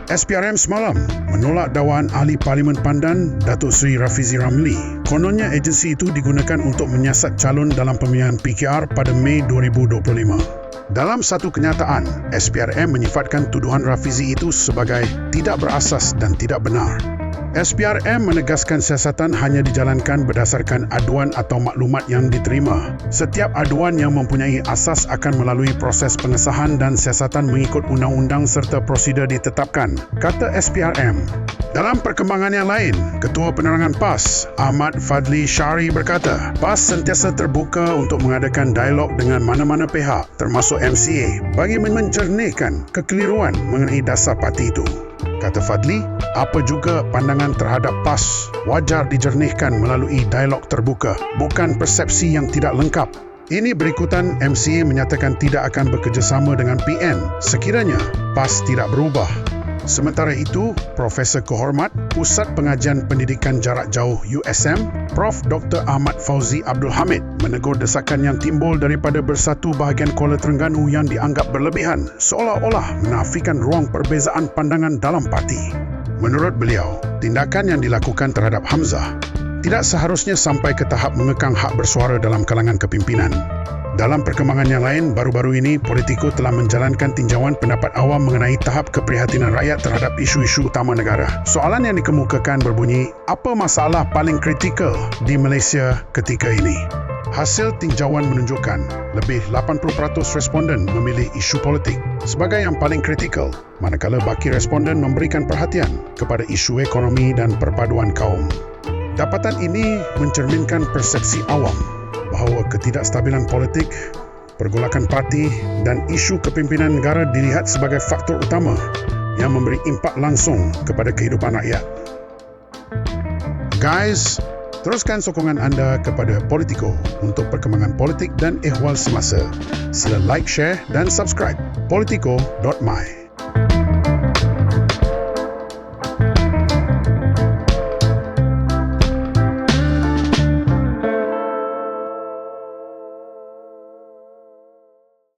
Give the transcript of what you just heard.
SPRM semalam menolak dakwaan Ahli Parlimen Pandan Datuk Seri Rafizi Ramli. Kononnya agensi itu digunakan untuk menyiasat calon dalam pemilihan PKR pada Mei 2025. Dalam satu kenyataan, SPRM menyifatkan tuduhan Rafizi itu sebagai tidak berasas dan tidak benar. SPRM menegaskan siasatan hanya dijalankan berdasarkan aduan atau maklumat yang diterima. Setiap aduan yang mempunyai asas akan melalui proses pengesahan dan siasatan mengikut undang-undang serta prosedur ditetapkan, kata SPRM. Dalam perkembangan yang lain, Ketua Penerangan PAS, Ahmad Fadli Syari berkata, PAS sentiasa terbuka untuk mengadakan dialog dengan mana-mana pihak, termasuk MCA, bagi menjernihkan kekeliruan mengenai dasar parti itu. Kata Fadli, apa juga pandangan terhadap PAS wajar dijernihkan melalui dialog terbuka, bukan persepsi yang tidak lengkap. Ini berikutan MCA menyatakan tidak akan bekerjasama dengan PN sekiranya PAS tidak berubah. Sementara itu, Profesor Kehormat Pusat Pengajian Pendidikan Jarak Jauh USM, Prof. Dr. Ahmad Fauzi Abdul Hamid menegur desakan yang timbul daripada bersatu bahagian Kuala Terengganu yang dianggap berlebihan seolah-olah menafikan ruang perbezaan pandangan dalam parti. Menurut beliau, tindakan yang dilakukan terhadap Hamzah tidak seharusnya sampai ke tahap mengekang hak bersuara dalam kalangan kepimpinan. Dalam perkembangan yang lain, baru-baru ini Politico telah menjalankan tinjauan pendapat awam mengenai tahap keprihatinan rakyat terhadap isu-isu utama negara. Soalan yang dikemukakan berbunyi, apa masalah paling kritikal di Malaysia ketika ini? Hasil tinjauan menunjukkan lebih 80% responden memilih isu politik sebagai yang paling kritikal, manakala baki responden memberikan perhatian kepada isu ekonomi dan perpaduan kaum. Dapatan ini mencerminkan persepsi awam bahawa ketidakstabilan politik, pergolakan parti dan isu kepimpinan negara dilihat sebagai faktor utama yang memberi impak langsung kepada kehidupan rakyat. Guys, teruskan sokongan anda kepada Politico untuk perkembangan politik dan ehwal semasa. Sila like, share dan subscribe politico.my.